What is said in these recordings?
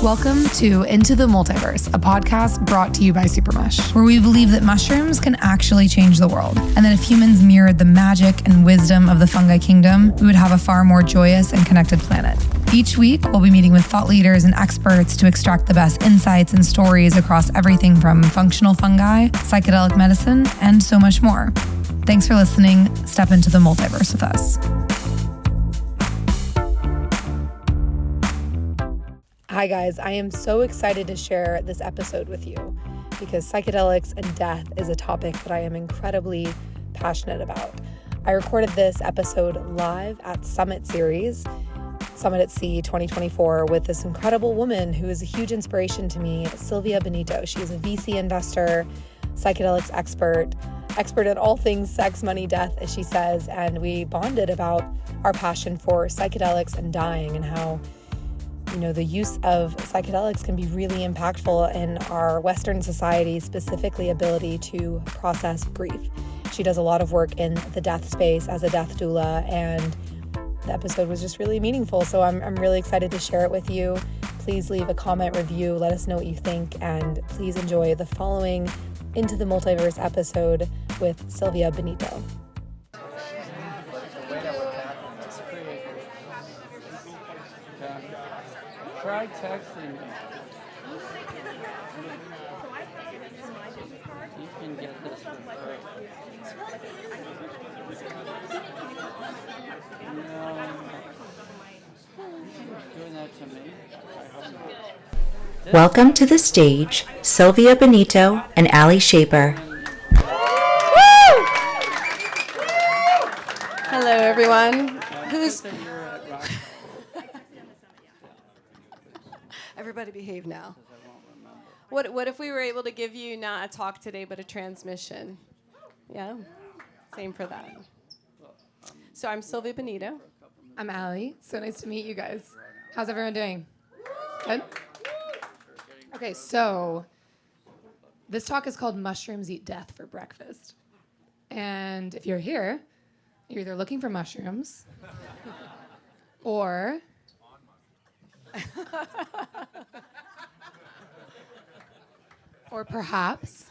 Welcome to Into the Multiverse, a podcast brought to you by Supermush, where we believe that mushrooms can actually change the world, and that if humans mirrored the magic and wisdom of the fungi kingdom, we would have a far more joyous and connected planet. Each week, we'll be meeting with thought leaders and experts to extract the best insights and stories across everything from functional fungi, psychedelic medicine, and so much more. Thanks for listening. Step into the multiverse with us. Hi guys, I am so excited to share this episode with you because psychedelics and death is a topic that I am incredibly passionate about. I recorded this episode live at Summit Series, Summit at Sea 2024, with this incredible woman who is a huge inspiration to me, Sylvia Bonito. She's a VC investor, psychedelics expert at all things sex, money, death, as she says, and we bonded about our passion for psychedelics and dying and how the use of psychedelics can be really impactful in our Western society, specifically ability to process grief. She does a lot of work in the death space as a death doula, and the episode was just really meaningful. So I'm really excited to share it with you. Please leave a comment, review, let us know what you think, and please enjoy the following Into the Multiverse episode with Sylvia Bonito. Try texting me. You can get this for free. No. You're doing that to me? I hope not. Welcome to the stage, Sylvia Bonito and Allie Shaper. Hello, everyone. Everybody behave now. What if we were able to give you not a talk today, but a transmission? Yeah? Same for that. So I'm Sylvia Bonito. I'm Allie. So nice to meet you guys. How's everyone doing? Good? Okay, so this talk is called Mushrooms Eat Death for Breakfast. And if you're here, you're either looking for mushrooms or or perhaps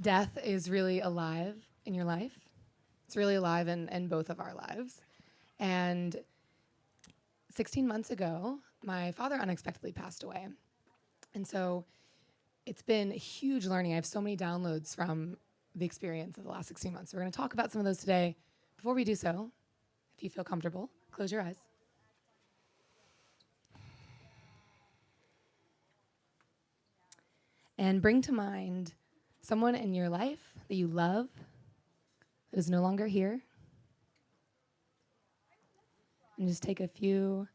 death is really alive in your life. It's really alive in both of our lives. And 16 months ago, my father unexpectedly passed away. And so it's been a huge learning. I have so many downloads from the experience of the last 16 months. So we're going to talk about some of those today. Before we do so, if you feel comfortable, close your eyes. And bring to mind someone in your life that you love that is no longer here. And just take a few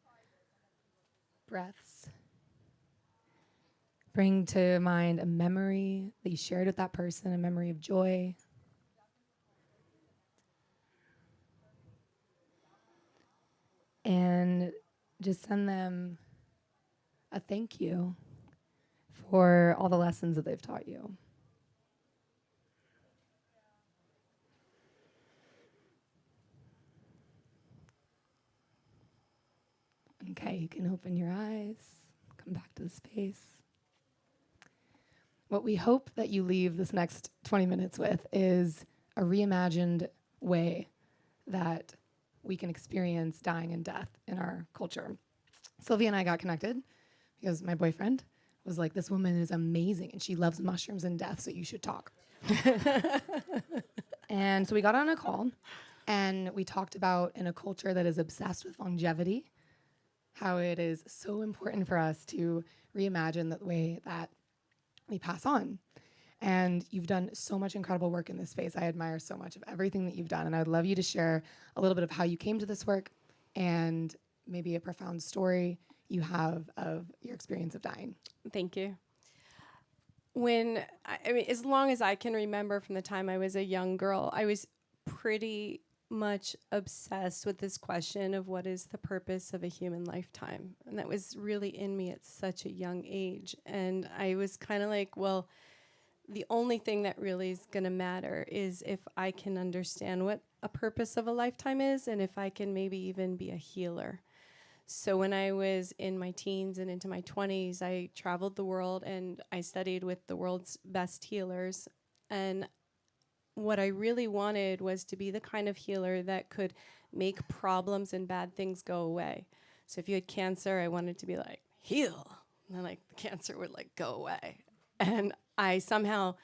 breaths. Bring to mind a memory that you shared with that person, a memory of joy. And just send them a thank you for all the lessons that they've taught you. Okay, you can open your eyes, come back to the space. What we hope that you leave this next 20 minutes with is a reimagined way that we can experience dying and death in our culture. Sylvia and I got connected because my boyfriend was like, this woman is amazing and she loves mushrooms and death, so you should talk. And so we got on a call and we talked about, in a culture that is obsessed with longevity, how it is so important for us to reimagine the way that we pass on. And you've done so much incredible work in this space. I admire so much of everything that you've done, and I would love you to share a little bit of how you came to this work and maybe a profound story you have of your experience of dying. Thank you. As long as I can remember from the time I was a young girl, I was pretty much obsessed with this question of what is the purpose of a human lifetime. And that was really in me at such a young age. And I was kind of like, well, the only thing that really is going to matter is if I can understand what a purpose of a lifetime is and if I can maybe even be a healer. So when I was in my teens and into my 20s, I traveled the world and I studied with the world's best healers. And what I really wanted was to be the kind of healer that could make problems and bad things go away. So if you had cancer, I wanted to be like, heal. And then like the cancer would like go away. And I somehow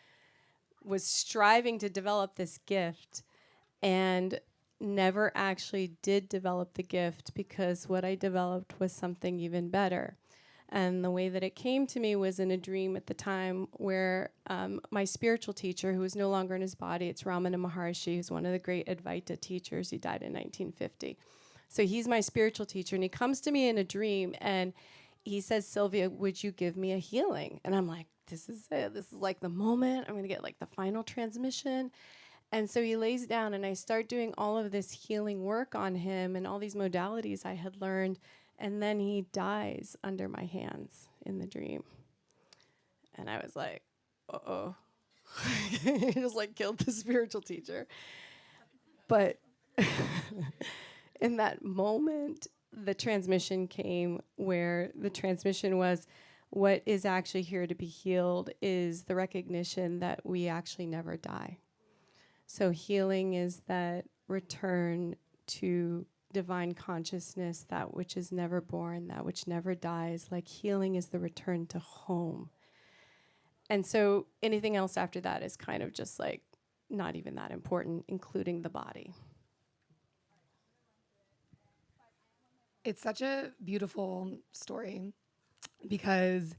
was striving to develop this gift and never actually did develop the gift, because what I developed was something even better. And the way that it came to me was in a dream at the time where my spiritual teacher, who is no longer in his body, it's Ramana Maharishi, who's one of the great Advaita teachers. He died in 1950. So he's my spiritual teacher, and he comes to me in a dream, and he says, Sylvia, would you give me a healing? And I'm like, this is it. This is like the moment. I'm going to get like the final transmission. And so he lays down, and I start doing all of this healing work on him and all these modalities I had learned. And then he dies under my hands in the dream. And I was like, uh-oh. He just like killed the spiritual teacher. But in that moment, the transmission came, where the transmission was, what is actually here to be healed is the recognition that we actually never die. So healing is that return to divine consciousness, that which is never born, that which never dies. Like healing is the return to home. And so anything else after that is kind of just like not even that important, including the body. It's such a beautiful story because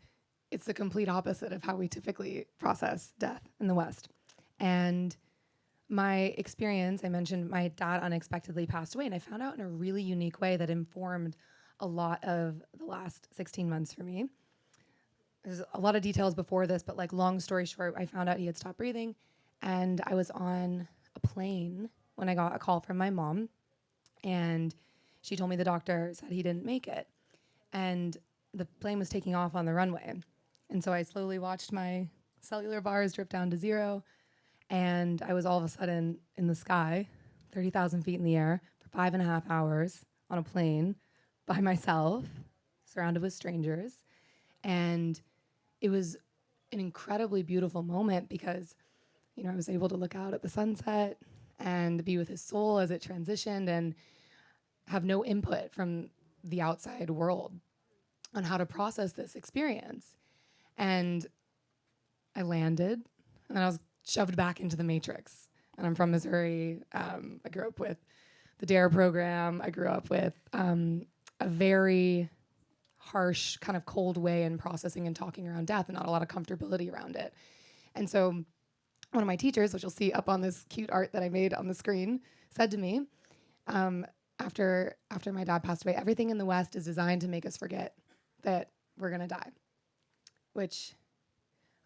it's the complete opposite of how we typically process death in the West. And my experience, I mentioned my dad unexpectedly passed away, and I found out in a really unique way that informed a lot of the last 16 months for me. There's a lot of details before this, but like long story short, I found out he had stopped breathing, and I was on a plane when I got a call from my mom, and she told me the doctor said he didn't make it. And the plane was taking off on the runway. And so I slowly watched my cellular bars drip down to zero. And I was all of a sudden in the sky, 30,000 feet in the air, for 5.5 hours on a plane by myself, surrounded with strangers. And it was an incredibly beautiful moment because, you know, I was able to look out at the sunset and be with his soul as it transitioned and have no input from the outside world on how to process this experience. And I landed, and then I was shoved back into the matrix. And I'm from Missouri. I grew up with the DARE program. I grew up with a very harsh, kind of cold way in processing and talking around death, and not a lot of comfortability around it. And so one of my teachers, which you'll see up on this cute art that I made on the screen, said to me, after my dad passed away, everything in the West is designed to make us forget that we're going to die, which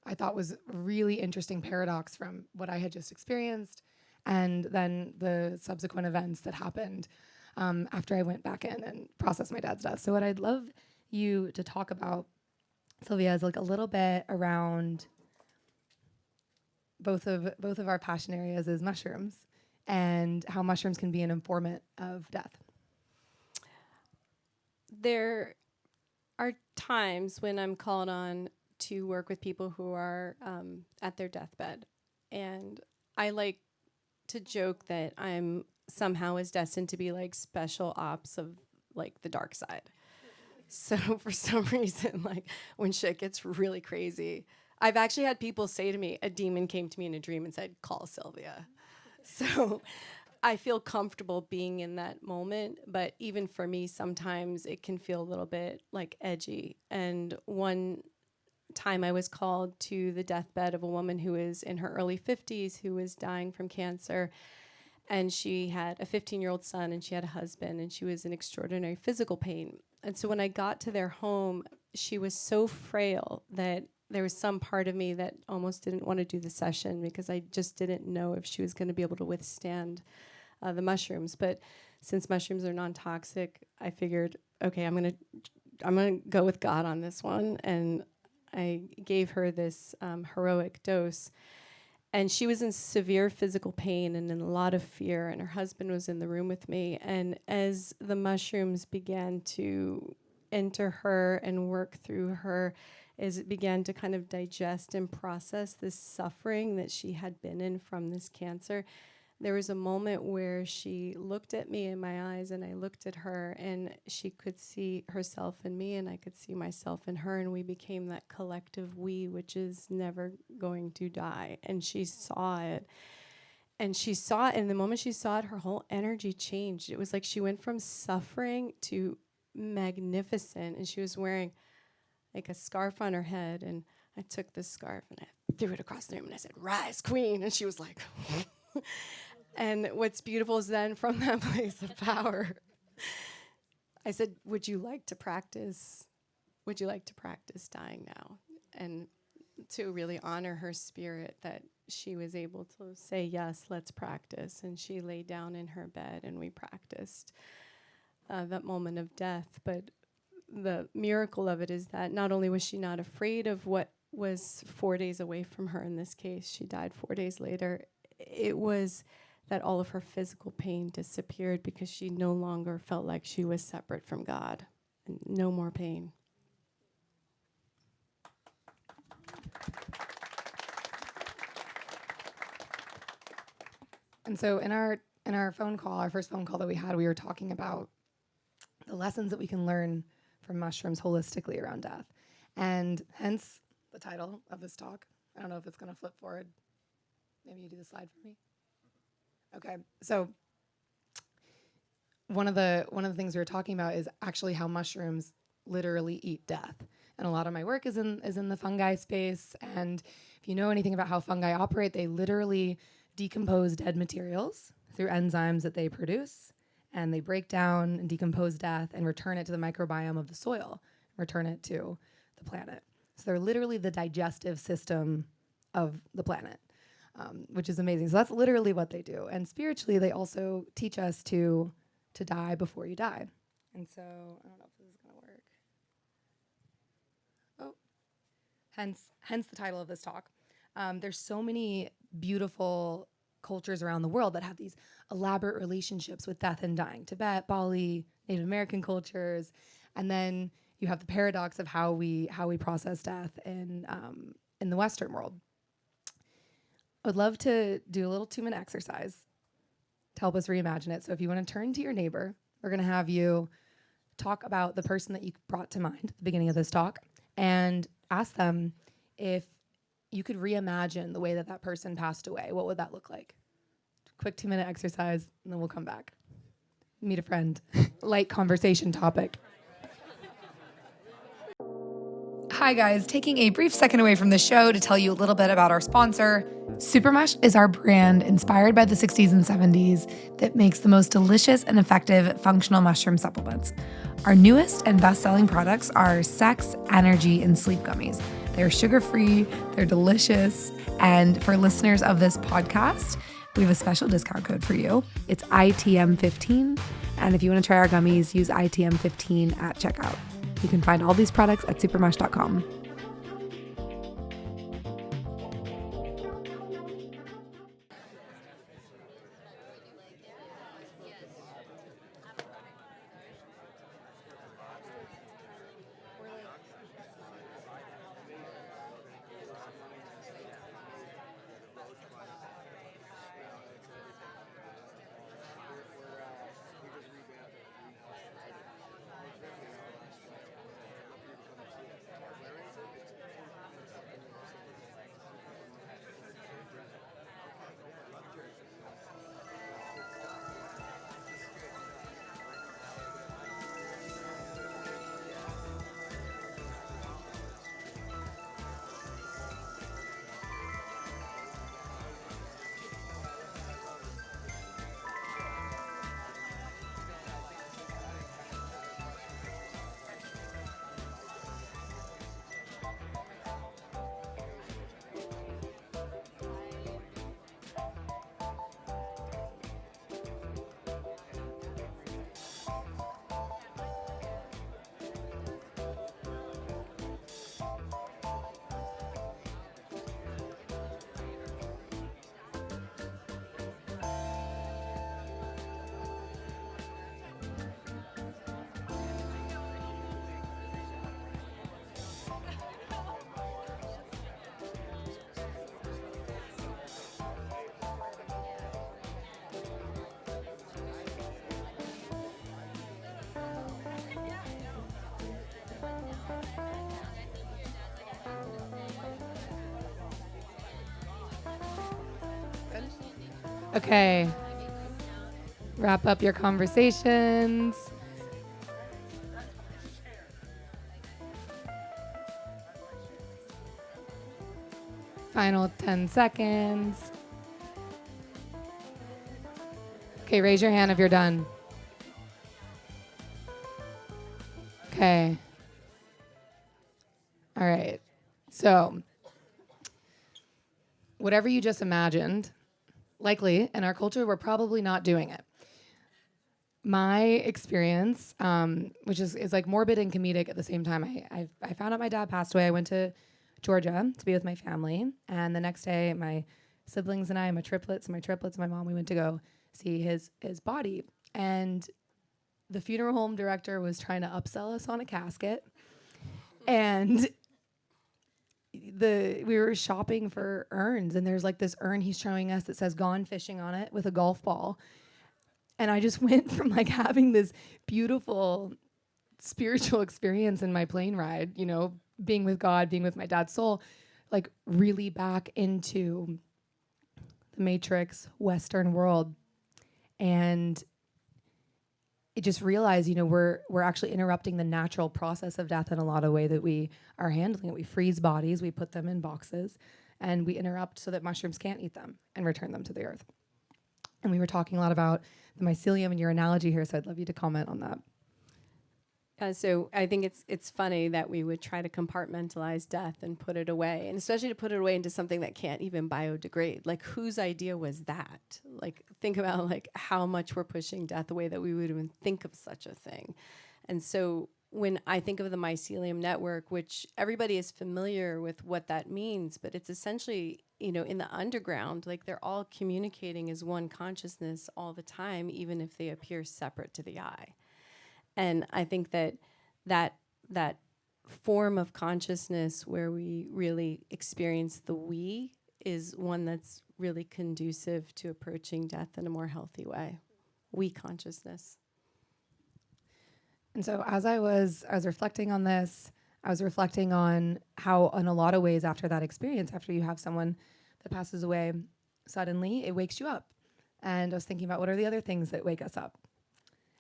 I thought was a really interesting paradox from what I had just experienced and then the subsequent events that happened after I went back in and processed my dad's death. So what I'd love you to talk about, Sylvia, is like a little bit around both of our passion areas is mushrooms and how mushrooms can be an informant of death. There are times when I'm called on to work with people who are at their deathbed. And I like to joke that I'm somehow is destined to be like special ops of like the dark side. So for some reason, like when shit gets really crazy, I've actually had people say to me, a demon came to me in a dream and said, call Sylvia. So I feel comfortable being in that moment, but even for me, sometimes it can feel a little bit like edgy. And one time I was called to the deathbed of a woman who was in her early 50s who was dying from cancer. And she had a 15-year-old son, and she had a husband, and she was in extraordinary physical pain. And so when I got to their home, she was so frail that there was some part of me that almost didn't want to do the session because I just didn't know if she was going to be able to withstand the mushrooms. But since mushrooms are non-toxic, I figured, okay, I'm gonna go with God on this one. And I gave her this heroic dose. And she was in severe physical pain and in a lot of fear, and her husband was in the room with me. And as the mushrooms began to enter her and work through her, as it began to kind of digest and process this suffering that she had been in from this cancer, there was a moment where she looked at me in my eyes and I looked at her, and she could see herself in me and I could see myself in her, and we became that collective we, which is never going to die. And she saw it. And she saw it, and the moment she saw it, her whole energy changed. It was like she went from suffering to magnificent, and she was wearing like a scarf on her head, and I took this scarf and I threw it across the room and I said, "Rise, queen." And she was like, and what's beautiful is then from that place of power, I said, "Would you like to practice? Would you like to practice dying now?" And to really honor her spirit, that she was able to say, "Yes, let's practice." And she lay down in her bed and we practiced that moment of death. But the miracle of it is that not only was she not afraid of what was 4 days away from her, in this case, she died 4 days later, it was that all of her physical pain disappeared because she no longer felt like she was separate from God. And no more pain. And so in our phone call, our first phone call that we had, we were talking about the lessons that we can learn from mushrooms holistically around death. And hence the title of this talk. I don't know if it's going to flip forward. Maybe you do the slide for me. Okay. So one of the things we were talking about is actually how mushrooms literally eat death. And a lot of my work is in the fungi space. And if you know anything about how fungi operate, they literally decompose dead materials through enzymes that they produce, and they break down and decompose death and return it to the microbiome of the soil, return it to the planet. So they're literally the digestive system of the planet, which is amazing. So that's literally what they do. And spiritually, they also teach us to die before you die. And so I don't know if this is going to work. Oh, hence the title of this talk. There's so many beautiful cultures around the world that have these elaborate relationships with death and dying. Tibet, Bali, Native American cultures, and then you have the paradox of how we process death in the Western world. I would love to do a little 2-minute exercise to help us reimagine it. So if you want to turn to your neighbor, we're going to have you talk about the person that you brought to mind at the beginning of this talk and ask them if you could reimagine the way that person passed away. What would that look like? Quick 2-minute exercise, and then we'll come back. Meet a friend. Light conversation topic. Hi guys, taking a brief second away from the show to tell you a little bit about our sponsor. Supermush is our brand inspired by the 60s and 70s that makes the most delicious and effective functional mushroom supplements. Our newest and best-selling products are Sex, Energy, and Sleep Gummies. They're sugar-free, they're delicious, and for listeners of this podcast, we have a special discount code for you. It's ITM15, and if you want to try our gummies, use ITM15 at checkout. You can find all these products at supermush.com. Okay. Wrap up your conversations. Final 10 seconds. Okay, raise your hand if you're done. Okay. All right. So, whatever you just imagined, likely in our culture, we're probably not doing it. My experience, which is like morbid and comedic at the same time, I found out my dad passed away. I went to Georgia to be with my family, and the next day, my siblings and I, my triplets, and my mom, we went to go see his body. And the funeral home director was trying to upsell us on a casket, and we were shopping for urns, and there's like this urn he's showing us that says "Gone Fishing" on it with a golf ball. And I just went from like having this beautiful spiritual experience in my plane ride, you know, being with God, being with my dad's soul, like really back into the Matrix Western world. And it just realized, you know, we're actually interrupting the natural process of death in a lot of way that we are handling it. We freeze bodies, we put them in boxes, and we interrupt so that mushrooms can't eat them and return them to the earth. And we were talking a lot about the mycelium and your analogy here, so I'd love you to comment on that. So I think it's funny that we would try to compartmentalize death and put it away, and especially to put it away into something that can't even biodegrade. Like, whose idea was that? Like, think about like how much we're pushing death away that we would even think of such a thing. And so when I think of the mycelium network, which everybody is familiar with what that means, but it's essentially, you know, in the underground, like they're all communicating as one consciousness all the time, even if they appear separate to the eye. And I think that form of consciousness where we really experience the we is one that's really conducive to approaching death in a more healthy way. We consciousness. And so as I was reflecting on this, I was reflecting on how in a lot of ways after that experience, after you have someone that passes away, suddenly it wakes you up. And I was thinking about what are the other things that wake us up?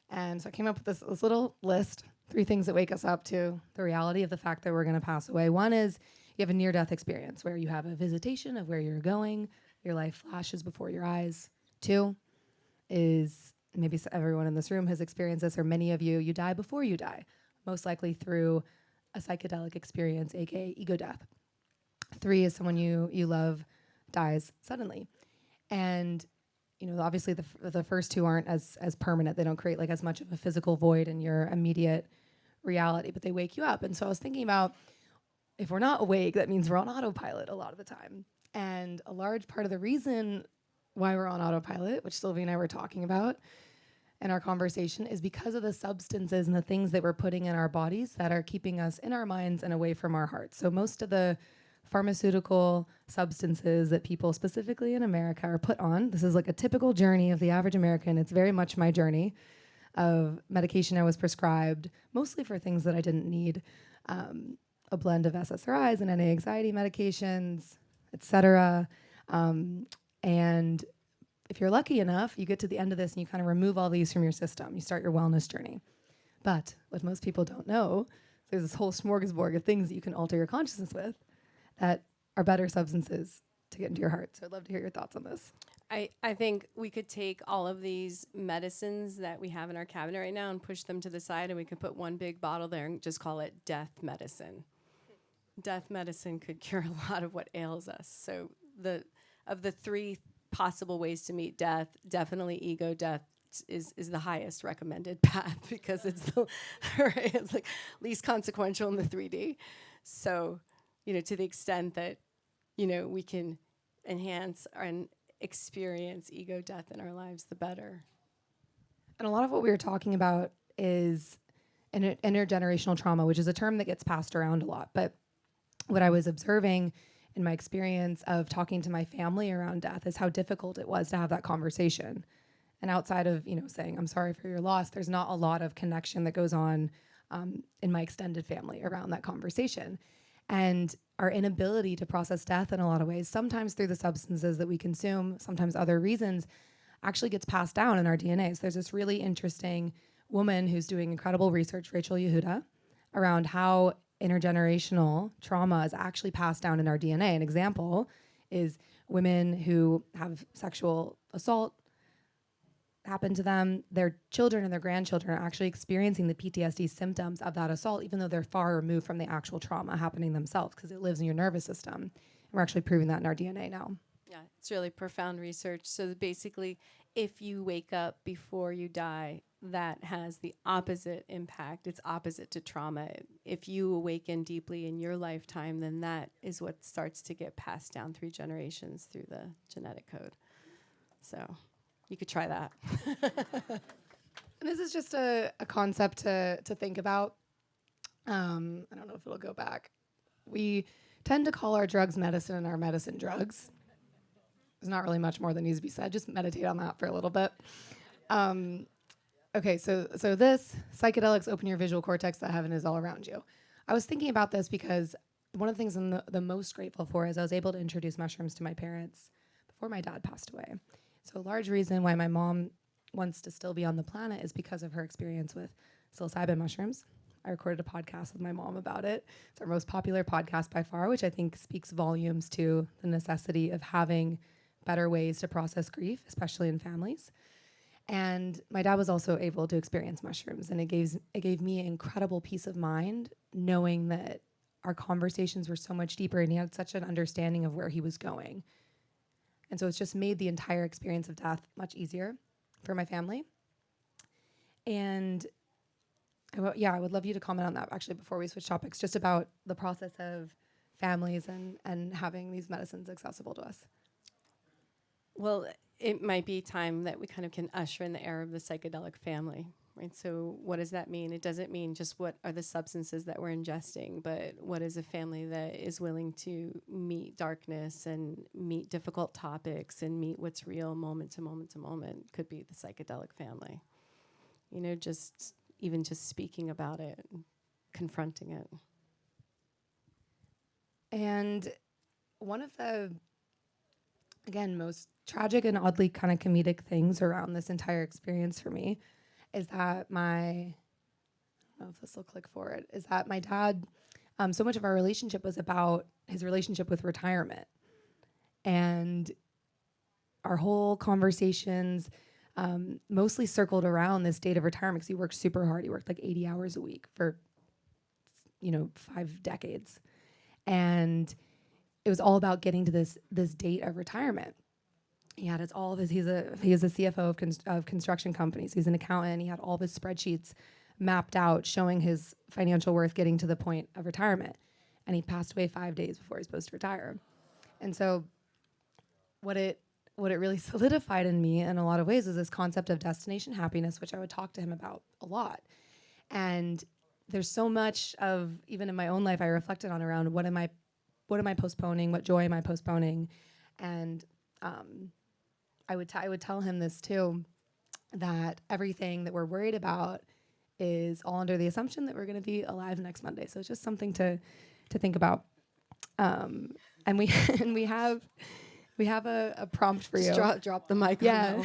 And so I came up with this little list, 3 things that wake us up to the reality of the fact that we're going to pass away. One is you have a near-death experience where you have a visitation of where you're going, your life flashes before your eyes. 2 is maybe everyone in this room has experienced this, or many of you die before you die, most likely through a psychedelic experience, aka ego death. 3 is someone you love dies suddenly. And you know, obviously the first 2 aren't as permanent. They don't create like as much of a physical void in your immediate reality, but they wake you up. And so I was thinking about if we're not awake, that means we're on autopilot a lot of the time. And a large part of the reason why we're on autopilot, which Sylvia and I were talking about in our conversation, is because of the substances and the things that we're putting in our bodies that are keeping us in our minds and away from our hearts. So most of the pharmaceutical substances that people specifically in America are put on, this is like a typical journey of the average American. It's very much my journey of medication I was prescribed, mostly for things that I didn't need, a blend of SSRIs and anti-anxiety medications, etc. And if you're lucky enough, you get to the end of this and you kind of remove all these from your system. You start your wellness journey. But what most people don't know, there's this whole smorgasbord of things that you can alter your consciousness with that are better substances to get into your heart. So I'd love to hear your thoughts on this. I think we could take all of these medicines that we have in our cabinet right now and push them to the side, and we could put one big bottle there and just call it death medicine. Death medicine could cure a lot of what ails us. So of the 3 possible ways to meet death, definitely ego death is the highest recommended path because it's it's like least consequential in the 3D. So, you know, to the extent that, you know, we can enhance and experience ego death in our lives, the better. And a lot of what we were talking about is intergenerational trauma, which is a term that gets passed around a lot. But what I was observing in my experience of talking to my family around death is how difficult it was to have that conversation. And outside of, you know, saying, I'm sorry for your loss, there's not a lot of connection that goes on in my extended family around that conversation. and our inability to process death in a lot of ways, sometimes through the substances that we consume, sometimes other reasons, actually gets passed down in our DNA. So there's this really interesting woman who's doing incredible research, Rachel Yehuda, around how intergenerational trauma is actually passed down in our DNA. An example is women who have sexual assault happen to them, their children and their grandchildren are actually experiencing the PTSD symptoms of that assault, even though they're far removed from the actual trauma happening themselves, because it lives in your nervous system. And we're actually proving that in our DNA now. Yeah, it's really profound research. So basically, if you wake up before you die, that has the opposite impact. It's opposite to trauma. If you awaken deeply in your lifetime, then that is what starts to get passed down 3 generations through the genetic code. So you could try that. And this is just a concept to think about. I don't know if it'll go back. We tend to call our drugs medicine and our medicine drugs. There's not really much more that needs to be said. Just meditate on that for a little bit. Okay, so this, psychedelics open your visual cortex, that heaven is all around you. I was thinking about this because one of the things I'm the most grateful for is I was able to introduce mushrooms to my parents before my dad passed away. So a large reason why my mom wants to still be on the planet is because of her experience with psilocybin mushrooms. I recorded a podcast with my mom about it. It's our most popular podcast by far, which I think speaks volumes to the necessity of having better ways to process grief, especially in families. And my dad was also able to experience mushrooms, and it gave me incredible peace of mind knowing that our conversations were so much deeper and he had such an understanding of where he was going. And so it's just made the entire experience of death much easier for my family. And I would love you to comment on that actually before we switch topics, just about the process of families and having these medicines accessible to us. Well, it might be time that we kind of can usher in the era of the psychedelic family, right? So what does that mean? It doesn't mean just what are the substances that we're ingesting, but what is a family that is willing to meet darkness and meet difficult topics and meet what's real moment to moment to moment. Could be the psychedelic family. You know, just speaking about it, and confronting it. And one of the, again, most tragic and oddly kind of comedic things around this entire experience for me is that I don't know if this will click forward, is that my dad, so much of our relationship was about his relationship with retirement. And our whole conversations mostly circled around this date of retirement, because he worked super hard. He worked like 80 hours a week for, 5 decades. And it was all about getting to this date of retirement. He had he is a CFO of construction companies. He's an accountant. He had all of his spreadsheets mapped out showing his financial worth getting to the point of retirement. And he passed away 5 days before he was supposed to retire. And so what it really solidified in me in a lot of ways is this concept of destination happiness, which I would talk to him about a lot. And there's so much of, even in my own life, I reflected on around what am I postponing? What joy am I postponing? And I would tell him this too, that everything that we're worried about is all under the assumption that we're going to be alive next Monday. So it's just something to think about. And we have a prompt for you. Drop the mic. Yeah.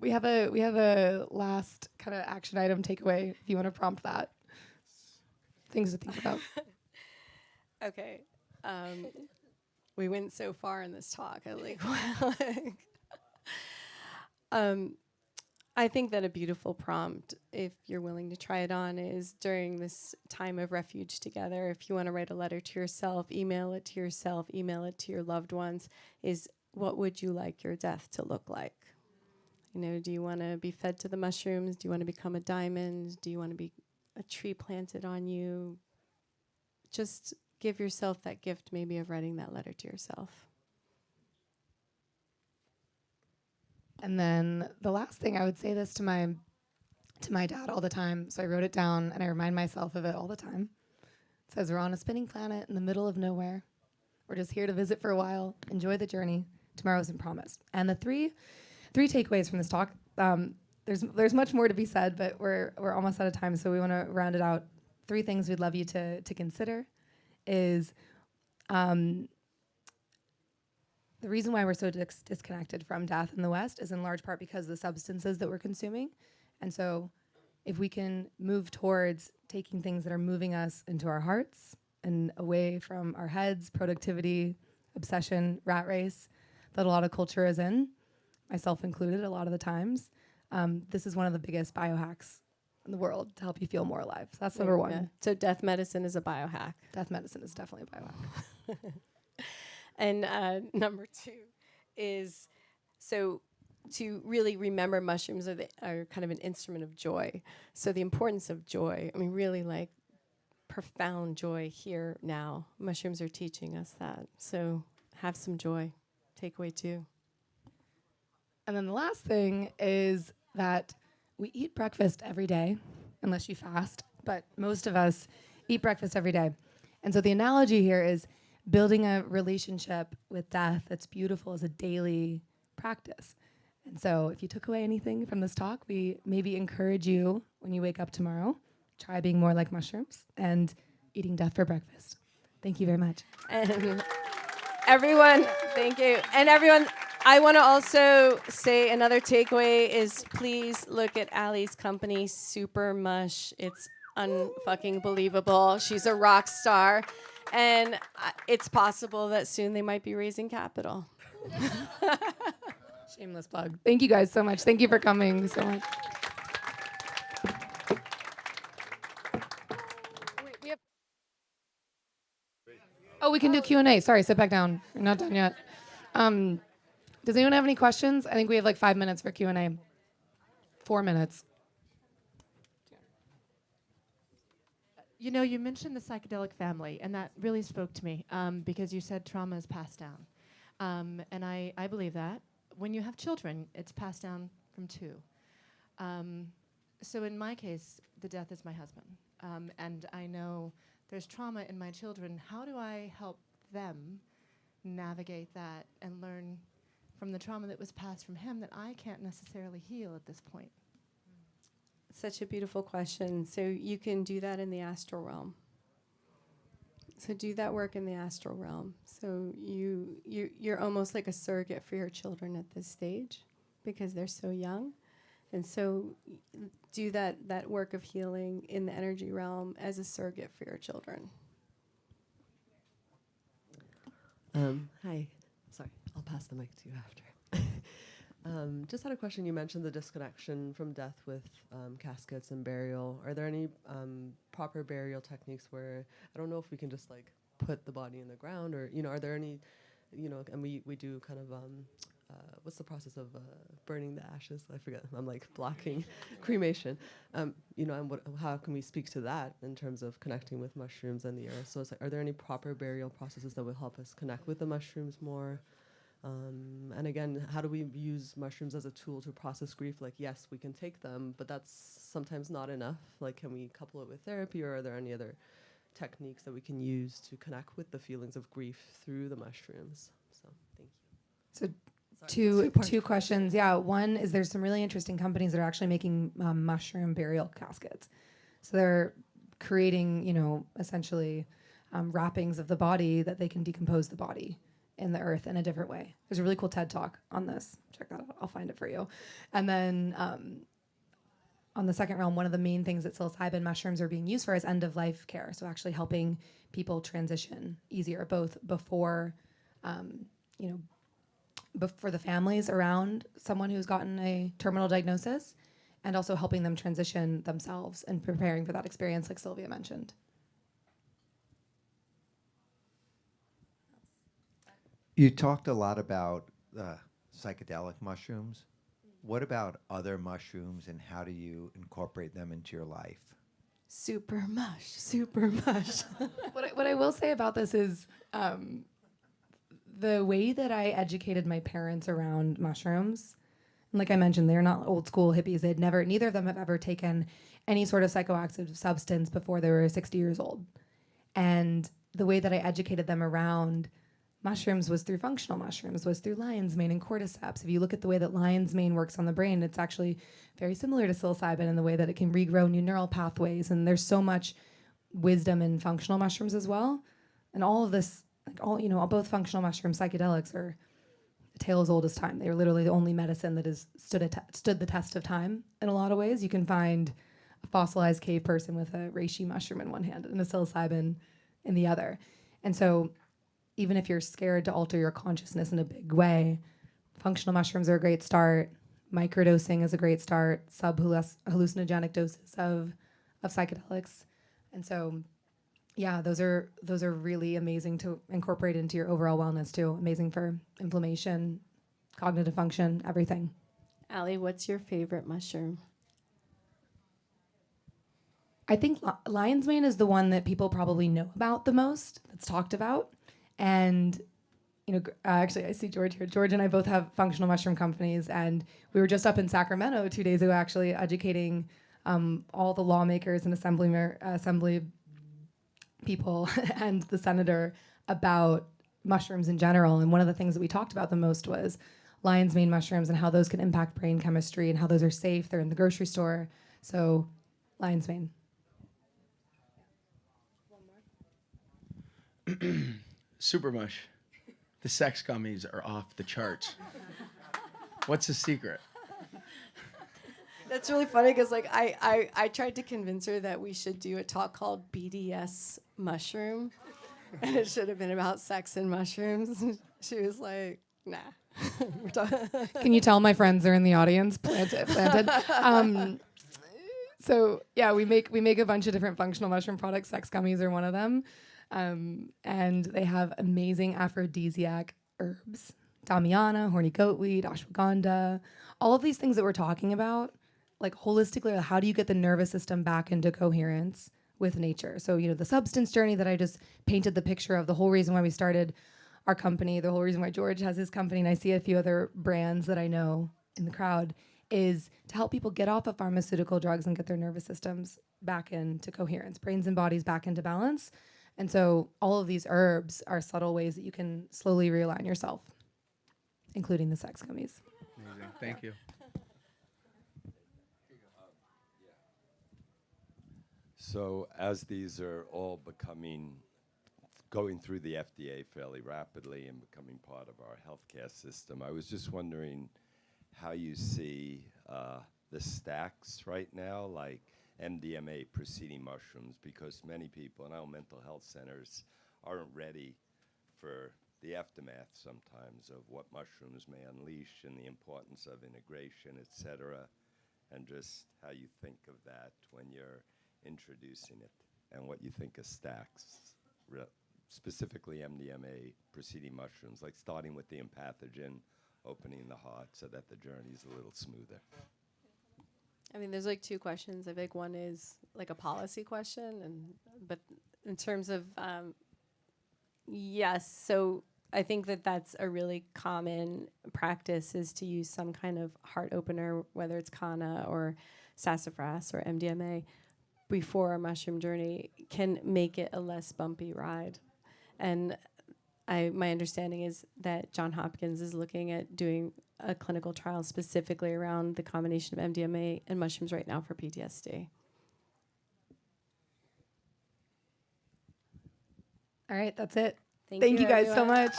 We have a last kind of action item takeaway if you want to prompt that. Things to think about. Okay. We went so far in this talk. I think that a beautiful prompt, if you're willing to try it on, is during this time of refuge together, if you want to write a letter to yourself, email it to yourself, email it to your loved ones, is what would you like your death to look like? Do you want to be fed to the mushrooms? Do you want to become a diamond? Do you want to be a tree planted on you? Just give yourself that gift maybe of writing that letter to yourself. And then the last thing, I would say this to my dad all the time. So I wrote it down and I remind myself of it all the time. It says, we're on a spinning planet in the middle of nowhere. We're just here to visit for a while. Enjoy the journey. Tomorrow isn't promised. And the three takeaways from this talk, there's much more to be said, but we're almost out of time. So we want to round it out 3 things we'd love you to consider is the reason why we're so disconnected from death in the West is in large part because of the substances that we're consuming. And so if we can move towards taking things that are moving us into our hearts and away from our heads, productivity, obsession, rat race, that a lot of culture is in, myself included a lot of the times, this is one of the biggest biohacks in the world to help you feel more alive. So that's number 1. Yeah. So death medicine is a biohack. Death medicine is definitely a biohack. And number 2 is, so to really remember mushrooms are kind of an instrument of joy. So the importance of joy, I mean, really like profound joy here now. Mushrooms are teaching us that. So have some joy. Takeaway 2. And then the last thing is that we eat breakfast every day, unless you fast, but most of us eat breakfast every day. And so the analogy here is building a relationship with death that's beautiful as a daily practice. And so if you took away anything from this talk, we maybe encourage you when you wake up tomorrow, try being more like mushrooms and eating death for breakfast. Thank you very much. And everyone, thank you. And everyone, I want to also say another takeaway is please look at Allie's company, Super Mush. It's unfucking believable. She's a rock star. And it's possible that soon they might be raising capital. Shameless plug. Thank you guys so much. Thank you for coming so much. We can do Q&A. Sorry, sit back down. We're not done yet. Does anyone have any questions? I think we have like 5 minutes for Q&A. 4 minutes. You know, you mentioned the psychedelic family, and that really spoke to me because you said trauma is passed down. And I believe that. When you have children, it's passed down from 2. So in my case, the death is my husband. And I know there's trauma in my children. How do I help them navigate that and learn from the trauma that was passed from him that I can't necessarily heal at this point? Such a beautiful question. So you can do that in the astral realm. So do that work in the astral realm. So you're almost like a surrogate for your children at this stage because they're so young. And so do that work of healing in the energy realm as a surrogate for your children. Hi. Sorry, I'll pass the mic to you after. Just had a question. You mentioned the disconnection from death with caskets and burial. Are there any proper burial techniques where, I don't know if we can just like put the body in the ground or, are there any, and we do kind of, what's the process of burning the ashes? I forget. I'm like blocking cremation. And how can we speak to that in terms of connecting with mushrooms and the earth? So it's like, are there any proper burial processes that will help us connect with the mushrooms more? And again, how do we use mushrooms as a tool to process grief? Like, yes, we can take them, but that's sometimes not enough. Like, can we couple it with therapy, or are there any other techniques that we can use to connect with the feelings of grief through the mushrooms? So, thank you. So two questions. Yeah, one is there's some really interesting companies that are actually making mushroom burial caskets. So they're creating, essentially wrappings of the body that they can decompose the body in the earth in a different way. There's a really cool TED Talk on this. Check that out. I'll find it for you. And then on the second realm, one of the main things that psilocybin mushrooms are being used for is end-of-life care. So actually helping people transition easier, both before, for the families around someone who's gotten a terminal diagnosis, and also helping them transition themselves and preparing for that experience, like Sylvia mentioned. You talked a lot about psychedelic mushrooms. What about other mushrooms, and how do you incorporate them into your life? Super mush, super mush. What I will say about this is the way that I educated my parents around mushrooms, and like I mentioned, they're not old school hippies. Neither of them have ever taken any sort of psychoactive substance before they were 60 years old. And the way that I educated them around mushrooms was through functional mushrooms, was through lion's mane and cordyceps. If you look at the way that lion's mane works on the brain, it's actually very similar to psilocybin in the way that it can regrow new neural pathways. And there's so much wisdom in functional mushrooms as well. And all of this, like both functional mushrooms, psychedelics are a tale as old as time. They are literally the only medicine that has stood the test of time in a lot of ways. You can find a fossilized cave person with a reishi mushroom in one hand and a psilocybin in the other. And so even if you're scared to alter your consciousness in a big way, functional mushrooms are a great start. Microdosing is a great start. Hallucinogenic doses of psychedelics. And so, yeah, those are really amazing to incorporate into your overall wellness too. Amazing for inflammation, cognitive function, everything. Allie, what's your favorite mushroom? I think lion's mane is the one that people probably know about the most, that's talked about. And, actually, I see George here. George and I both have functional mushroom companies, and we were just up in Sacramento 2 days ago, actually, educating all the lawmakers and assembly people and the senator about mushrooms in general. And one of the things that we talked about the most was lion's mane mushrooms and how those can impact brain chemistry and how those are safe. They're in the grocery store. So, lion's mane. Super mush. The sex gummies are off the charts. What's the secret? That's really funny because I tried to convince her that we should do a talk called BDS mushroom, and it should have been about sex and mushrooms. She was like, nah. Can you tell my friends are in the audience? Planted. So yeah, we make a bunch of different functional mushroom products. Sex gummies are one of them. And they have amazing aphrodisiac herbs. Damiana, horny goatweed, ashwagandha, all of these things that we're talking about, like holistically, how do you get the nervous system back into coherence with nature? So, the substance journey that I just painted the picture of, the whole reason why we started our company, the whole reason why George has his company, and I see a few other brands that I know in the crowd, is to help people get off of pharmaceutical drugs and get their nervous systems back into coherence, brains and bodies back into balance. And so all of these herbs are subtle ways that you can slowly realign yourself, including the sex gummies. Amazing. Thank you. So as these are all going through the FDA fairly rapidly and becoming part of our healthcare system, I was just wondering how you see the stacks right now, like MDMA preceding mushrooms, because many people in our mental health centers aren't ready for the aftermath sometimes of what mushrooms may unleash and the importance of integration, et cetera, and just how you think of that when you're introducing it and what you think of stacks, specifically MDMA preceding mushrooms, like starting with the empathogen, opening the heart so that the journey's a little smoother. I mean, there's like two questions. I think one is like a policy question, but in terms of yes, so I think that's a really common practice, is to use some kind of heart opener, whether it's Kana or sassafras or MDMA, before a mushroom journey, can make it a less bumpy ride. And my understanding is that Johns Hopkins is looking at doing a clinical trial specifically around the combination of MDMA and mushrooms right now for PTSD. All right, that's it. Thank you guys so everyone. much.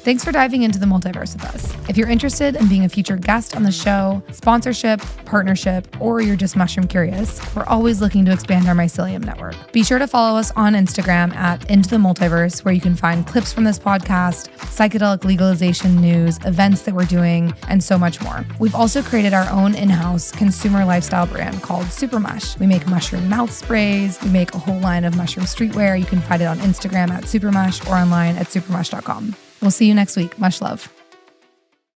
Thanks for diving into the multiverse with us. If you're interested in being a featured guest on the show, sponsorship, partnership, or you're just mushroom curious, we're always looking to expand our mycelium network. Be sure to follow us on Instagram at Into the Multiverse, where you can find clips from this podcast, psychedelic legalization news, events that we're doing, and so much more. We've also created our own in-house consumer lifestyle brand called Super Mush. We make mushroom mouth sprays. We make a whole line of mushroom streetwear. You can find it on Instagram at Supermush or online at supermush.com. We'll see you next week. Much love.